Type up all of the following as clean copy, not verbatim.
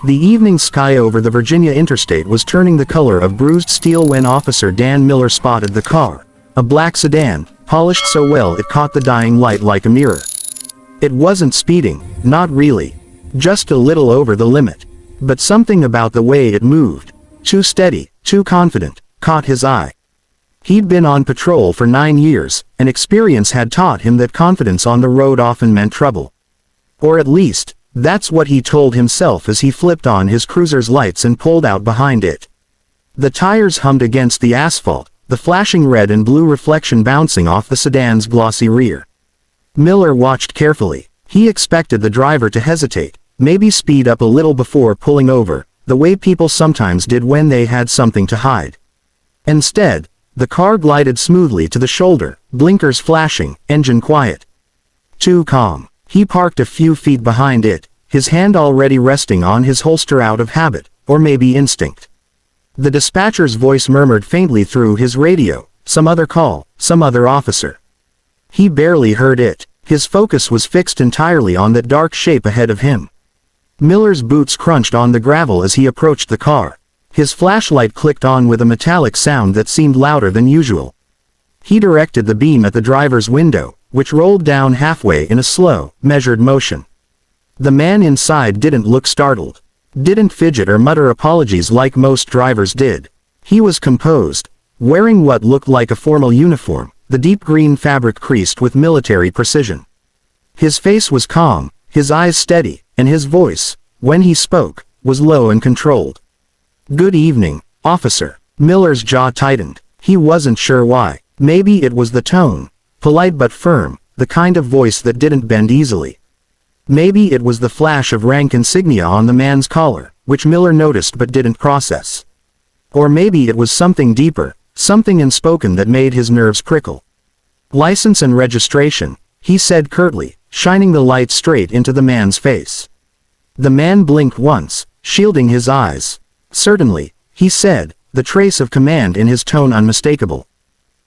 The evening sky over the Virginia interstate was turning the color of bruised steel when Officer Dan Miller spotted the car. A black sedan, polished so well it caught the dying light like a mirror. It wasn't speeding, not really. Just a little over the limit. But something about the way it moved, too steady, too confident, caught his eye. He'd been on patrol for 9 years, and experience had taught him that confidence on the road often meant trouble. Or at least, that's what he told himself as he flipped on his cruiser's lights and pulled out behind it. The tires hummed against the asphalt, the flashing red and blue reflection bouncing off the sedan's glossy rear. Miller watched carefully. He expected the driver to hesitate, maybe speed up a little before pulling over, the way people sometimes did when they had something to hide. Instead, the car glided smoothly to the shoulder, blinkers flashing, engine quiet. Too calm. He parked a few feet behind it, his hand already resting on his holster out of habit, or maybe instinct. The dispatcher's voice murmured faintly through his radio, some other call, some other officer. He barely heard it. His focus was fixed entirely on that dark shape ahead of him. Miller's boots crunched on the gravel as he approached the car. His flashlight clicked on with a metallic sound that seemed louder than usual. He directed the beam at the driver's window, which rolled down halfway in a slow, measured motion. The man inside didn't look startled. Didn't fidget or mutter apologies like most drivers did. He was composed, wearing what looked like a formal uniform, the deep green fabric creased with military precision. His face was calm, his eyes steady, and his voice, when he spoke, was low and controlled. "Good evening, officer." Miller's jaw tightened. He wasn't sure why. Maybe it was the tone, polite but firm, the kind of voice that didn't bend easily. Maybe it was the flash of rank insignia on the man's collar, which Miller noticed but didn't process. Or maybe it was something deeper, something unspoken that made his nerves prickle. "License and registration," he said curtly, shining the light straight into the man's face. The man blinked once, shielding his eyes. "Certainly," he said, the trace of command in his tone unmistakable.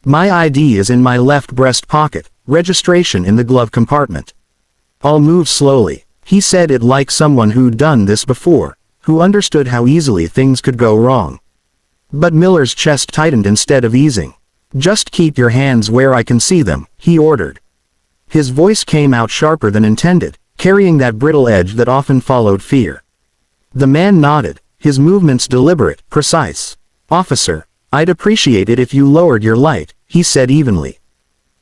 "My ID is in my left breast pocket, registration in the glove compartment." "I'll move slowly," he said it like someone who'd done this before, who understood how easily things could go wrong. But Miller's chest tightened instead of easing. "Just keep your hands where I can see them," he ordered. His voice came out sharper than intended, carrying that brittle edge that often followed fear. The man nodded, his movements deliberate, precise. "Officer, I'd appreciate it if you lowered your light," he said evenly.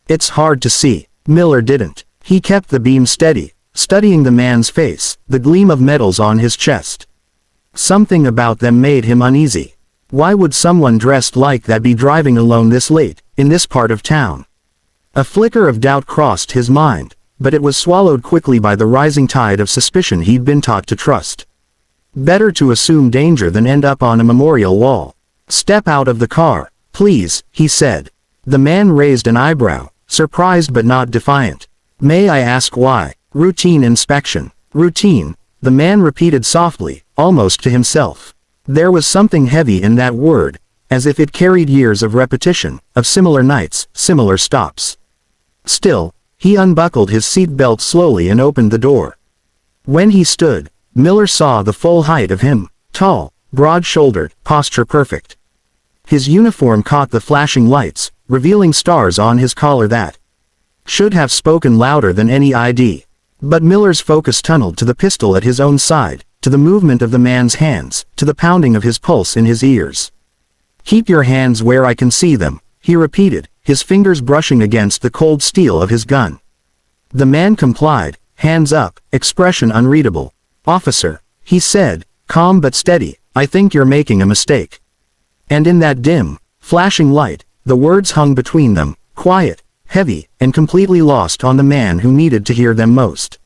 "It's hard to see." Miller didn't. He kept the beam steady, studying the man's face, the gleam of metals on his chest. Something about them made him uneasy. Why would someone dressed like that be driving alone this late, in this part of town? A flicker of doubt crossed his mind, but it was swallowed quickly by the rising tide of suspicion he'd been taught to trust. Better to assume danger than end up on a memorial wall. "Step out of the car, please," he said. The man raised an eyebrow, surprised but not defiant. "May I ask why?" "Routine inspection." "Routine," the man repeated softly, almost to himself. There was something heavy in that word, as if it carried years of repetition, of similar nights, similar stops. Still, he unbuckled his seat belt slowly and opened the door. When he stood, Miller saw the full height of him, tall, broad-shouldered, posture perfect. His uniform caught the flashing lights, revealing stars on his collar that should have spoken louder than any ID. But Miller's focus tunneled to the pistol at his own side, to the movement of the man's hands, to the pounding of his pulse in his ears. "Keep your hands where I can see them," he repeated, his fingers brushing against the cold steel of his gun. The man complied, hands up, expression unreadable. "Officer," he said, calm but steady, "I think you're making a mistake." And in that dim, flashing light, the words hung between them, quiet, heavy, and completely lost on the man who needed to hear them most.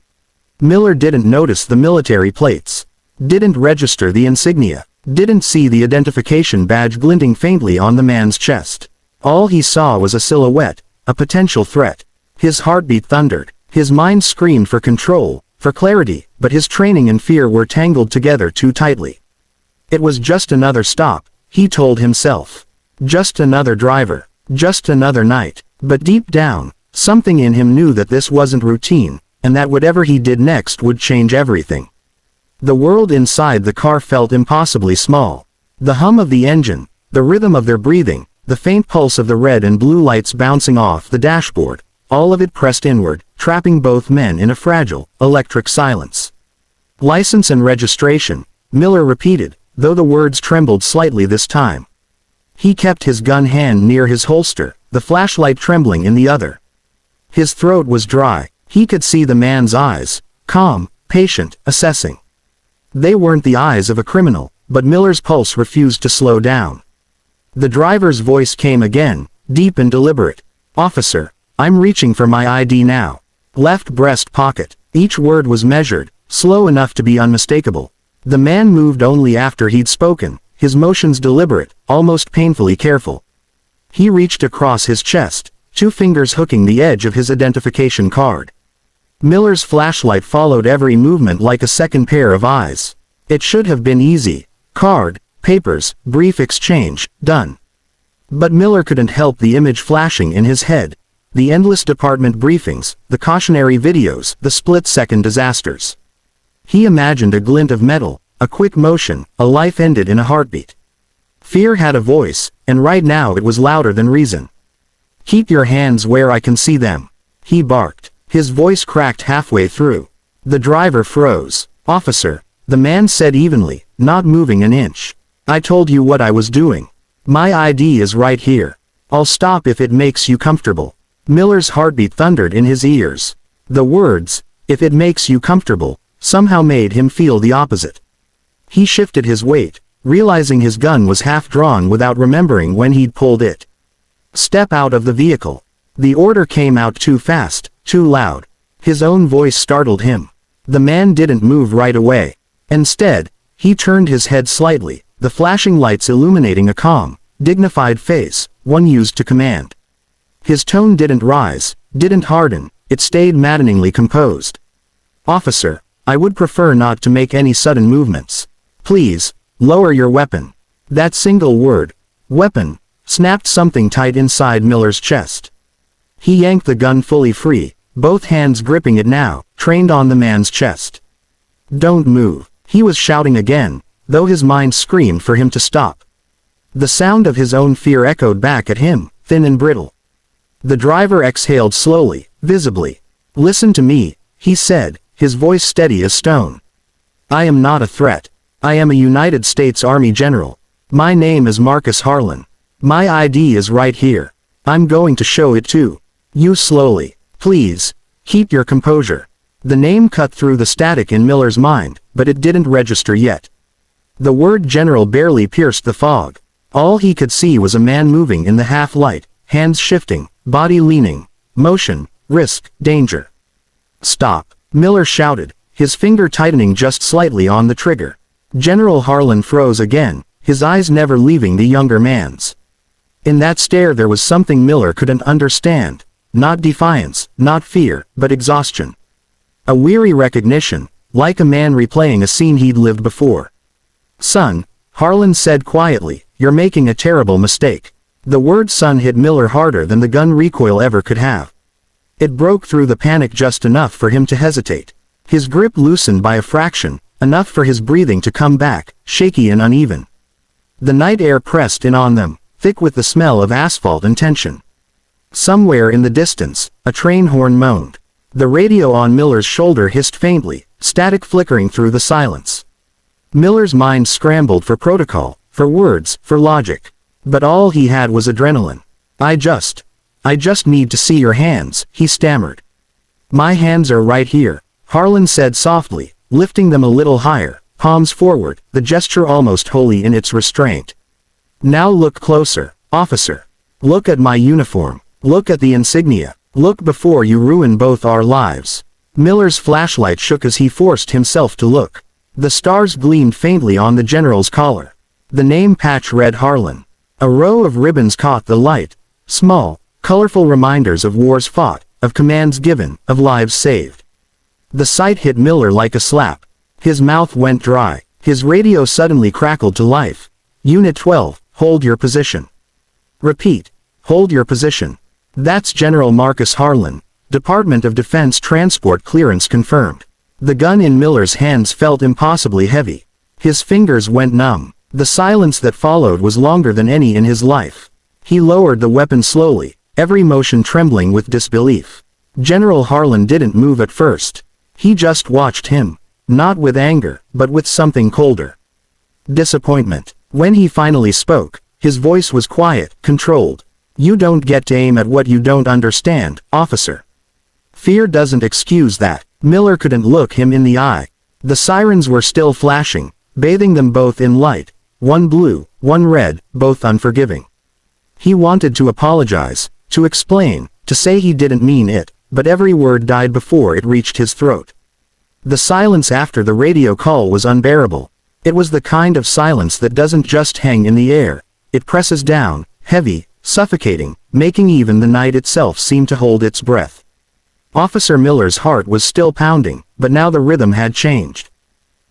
Miller didn't notice the military plates, didn't register the insignia, didn't see the identification badge glinting faintly on the man's chest. All he saw was a silhouette, a potential threat. His heartbeat thundered, his mind screamed for control, for clarity, but his training and fear were tangled together too tightly. It was just another stop, he told himself. Just another driver, just another night. But deep down, something in him knew that this wasn't routine, and that whatever he did next would change everything. The world inside the car felt impossibly small. The hum of the engine, the rhythm of their breathing, the faint pulse of the red and blue lights bouncing off the dashboard, all of it pressed inward, trapping both men in a fragile, electric silence. "License and registration," Miller repeated, though the words trembled slightly this time. He kept his gun hand near his holster, the flashlight trembling in the other. His throat was dry. He could see the man's eyes, calm, patient, assessing. They weren't the eyes of a criminal, but Miller's pulse refused to slow down. The driver's voice came again, deep and deliberate. "Officer, I'm reaching for my ID now. Left breast pocket." Each word was measured, slow enough to be unmistakable. The man moved only after he'd spoken, his motions deliberate, almost painfully careful. He reached across his chest, 2 fingers hooking the edge of his identification card. Miller's flashlight followed every movement like a second pair of eyes. It should have been easy. Card, papers, brief exchange, done. But Miller couldn't help the image flashing in his head. The endless department briefings, the cautionary videos, the split-second disasters. He imagined a glint of metal, a quick motion, a life ended in a heartbeat. Fear had a voice, and right now it was louder than reason. "Keep your hands where I can see them," he barked. His voice cracked halfway through. The driver froze. "Officer," the man said evenly, not moving an inch. "I told you what I was doing. My ID is right here. I'll stop if it makes you comfortable." Miller's heartbeat thundered in his ears. The words, "if it makes you comfortable," somehow made him feel the opposite. He shifted his weight, realizing his gun was half drawn without remembering when he'd pulled it. "Step out of the vehicle." The order came out too fast, too loud. His own voice startled him. The man didn't move right away. Instead, he turned his head slightly, the flashing lights illuminating a calm, dignified face, one used to command. His tone didn't rise, didn't harden, it stayed maddeningly composed. "Officer, I would prefer not to make any sudden movements. Please, lower your weapon." That single word, weapon, snapped something tight inside Miller's chest. He yanked the gun fully free, both hands gripping it now, trained on the man's chest. "Don't move," he was shouting again, though his mind screamed for him to stop. The sound of his own fear echoed back at him, thin and brittle. The driver exhaled slowly, visibly. "Listen to me," he said, his voice steady as stone. "I am not a threat. I am a United States Army general. My name is Marcus Harlan. My ID is right here. I'm going to show it to you slowly. Please, keep your composure." The name cut through the static in Miller's mind, but it didn't register yet. The word general barely pierced the fog. All he could see was a man moving in the half-light, hands shifting, body leaning, motion, risk, danger. "Stop," Miller shouted, his finger tightening just slightly on the trigger. General Harlan froze again, his eyes never leaving the younger man's. In that stare there was something Miller couldn't understand. Not defiance, not fear, but exhaustion. A weary recognition, like a man replaying a scene he'd lived before. "Son," Harlan said quietly, "you're making a terrible mistake." The word son hit Miller harder than the gun recoil ever could have. It broke through the panic just enough for him to hesitate. His grip loosened by a fraction, enough for his breathing to come back, shaky and uneven. The night air pressed in on them, thick with the smell of asphalt and tension. Somewhere in the distance, a train horn moaned. The radio on Miller's shoulder hissed faintly, static flickering through the silence. Miller's mind scrambled for protocol, for words, for logic. But all he had was adrenaline. I just need to see your hands," he stammered. "My hands are right here," Harlan said softly, lifting them a little higher, palms forward, the gesture almost holy in its restraint. "Now look closer, officer. Look at my uniform. Look at the insignia. Look before you ruin both our lives." Miller's flashlight shook as he forced himself to look. The stars gleamed faintly on the general's collar. The name patch read Harlan. A row of ribbons caught the light, small, colorful reminders of wars fought, of commands given, of lives saved. The sight hit Miller like a slap. His mouth went dry, his radio suddenly crackled to life. "Unit 12, hold your position. Repeat, hold your position." "That's General Marcus Harlan, Department of Defense transport clearance confirmed." The gun in Miller's hands felt impossibly heavy. His fingers went numb. The silence that followed was longer than any in his life. He lowered the weapon slowly, every motion trembling with disbelief. General Harlan didn't move at first. He just watched him. Not with anger, but with something colder. Disappointment. When he finally spoke, his voice was quiet, controlled. "You don't get to aim at what you don't understand, officer." Fear doesn't excuse that. Miller couldn't look him in the eye. The sirens were still flashing, bathing them both in light. One blue, one red, both unforgiving. He wanted to apologize, to explain, to say he didn't mean it, but every word died before it reached his throat. The silence after the radio call was unbearable. It was the kind of silence that doesn't just hang in the air. It presses down, heavy, suffocating, making even the night itself seem to hold its breath. Officer Miller's heart was still pounding, but now the rhythm had changed.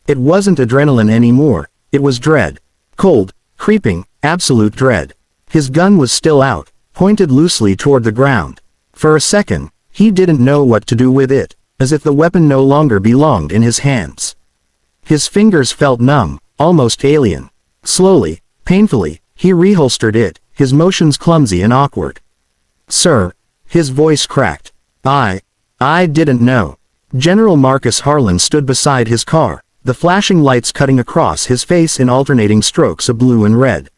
It wasn't adrenaline anymore, it was dread. Cold, creeping, absolute dread. His gun was still out, pointed loosely toward the ground. For a second, he didn't know what to do with it, as if the weapon no longer belonged in his hands. His fingers felt numb, almost alien. Slowly, painfully, he reholstered it, his motions clumsy and awkward. "Sir," his voice cracked. I didn't know." General Marcus Harlan stood beside his car, the flashing lights cutting across his face in alternating strokes of blue and red.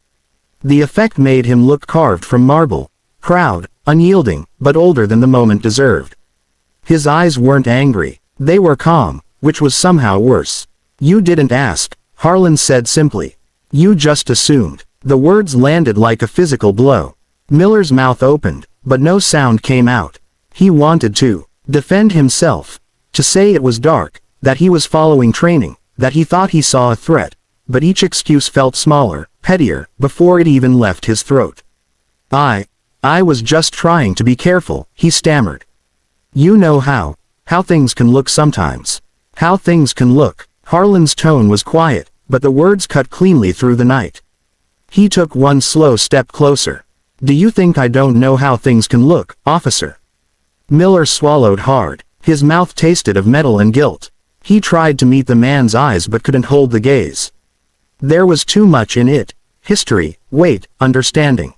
The effect made him look carved from marble, proud, unyielding, but older than the moment deserved. His eyes weren't angry, they were calm, which was somehow worse. "You didn't ask," Harlan said simply. "You just assumed." The words landed like a physical blow. Miller's mouth opened, but no sound came out. He wanted to defend himself, to say it was dark, that he was following training, that he thought he saw a threat, but each excuse felt smaller, pettier, before it even left his throat. I was just trying to be careful," he stammered. "You know how things can look sometimes. How things can look." Harlan's tone was quiet, but the words cut cleanly through the night. He took one slow step closer. "Do you think I don't know how things can look, officer?" Miller swallowed hard. His mouth tasted of metal and guilt. He tried to meet the man's eyes but couldn't hold the gaze. There was too much in it. History, weight, understanding.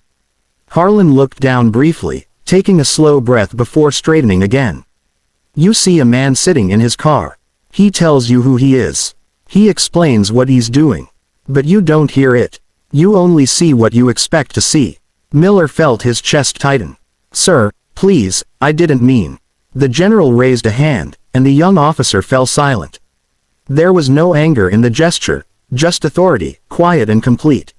Harlan looked down briefly, taking a slow breath before straightening again. "You see a man sitting in his car. He tells you who he is. He explains what he's doing. But you don't hear it. You only see what you expect to see." Miller felt his chest tighten. "Sir, please, I didn't mean." The general raised a hand, and the young officer fell silent. There was no anger in the gesture, just authority, quiet and complete.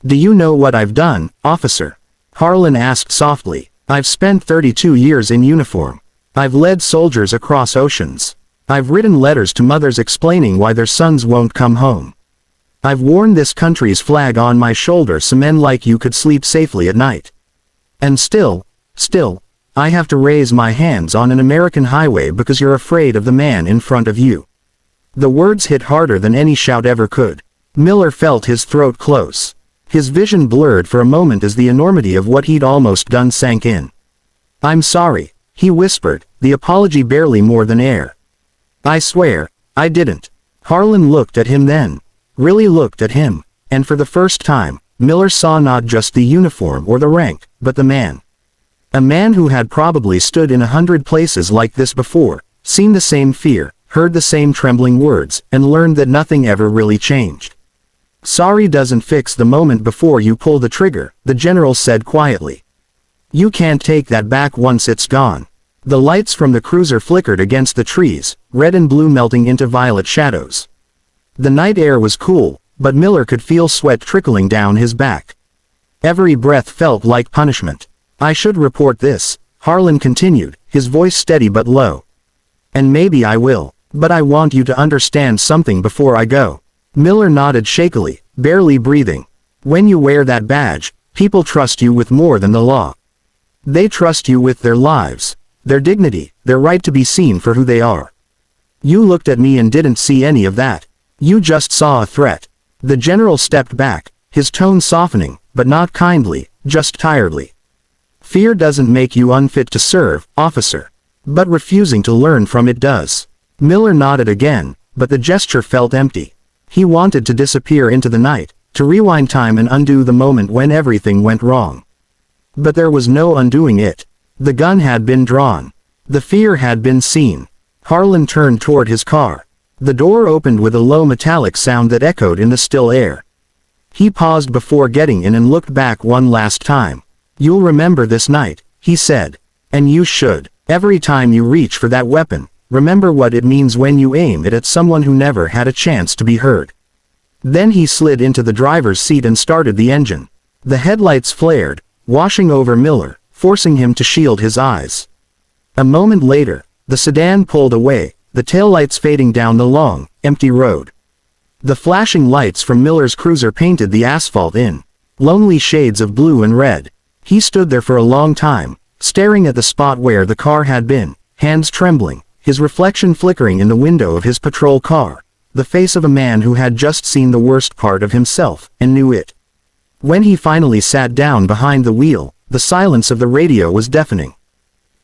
"Do you know what I've done, officer?" Harlan asked softly. "I've spent 32 years in uniform. I've led soldiers across oceans. I've written letters to mothers explaining why their sons won't come home. I've worn this country's flag on my shoulder so men like you could sleep safely at night. And still, I have to raise my hands on an American highway because you're afraid of the man in front of you." The words hit harder than any shout ever could. Miller felt his throat close. His vision blurred for a moment as the enormity of what he'd almost done sank in. "I'm sorry," he whispered, the apology barely more than air. "I swear, I didn't." Harlan looked at him then. Really looked at him. And for the first time, Miller saw not just the uniform or the rank, but the man. A man who had probably stood in 100 places like this before, seen the same fear, heard the same trembling words, and learned that nothing ever really changed. "Sorry doesn't fix the moment before you pull the trigger," the general said quietly. "You can't take that back once it's gone." The lights from the cruiser flickered against the trees, red and blue melting into violet shadows. The night air was cool, but Miller could feel sweat trickling down his back. Every breath felt like punishment. "I should report this," Harlan continued, his voice steady but low. "And maybe I will. But I want you to understand something before I go." Miller nodded shakily, barely breathing. "When you wear that badge, people trust you with more than the law. They trust you with their lives, their dignity, their right to be seen for who they are. You looked at me and didn't see any of that. You just saw a threat." The general stepped back, his tone softening, but not kindly, just tiredly. "Fear doesn't make you unfit to serve, officer. But refusing to learn from it does. Miller nodded again, but the gesture felt empty. He wanted to disappear into the night, to rewind time and undo the moment when everything went wrong. But there was no undoing it. The gun had been drawn. The fear had been seen. Harlan turned toward his car. The door opened with a low metallic sound that echoed in the still air. He paused before getting in and looked back one last time. "You'll remember this night," he said. "And you should. Every time you reach for that weapon, remember what it means when you aim it at someone who never had a chance to be heard." Then he slid into the driver's seat and started the engine. The headlights flared, washing over Miller, forcing him to shield his eyes. A moment later, the sedan pulled away, the taillights fading down the long, empty road. The flashing lights from Miller's cruiser painted the asphalt in lonely shades of blue and red. He stood there for a long time, staring at the spot where the car had been, hands trembling, his reflection flickering in the window of his patrol car, the face of a man who had just seen the worst part of himself, and knew it. When he finally sat down behind the wheel, the silence of the radio was deafening.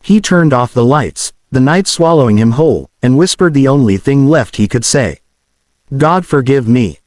He turned off the lights, the night swallowing him whole, and whispered the only thing left he could say. "God forgive me."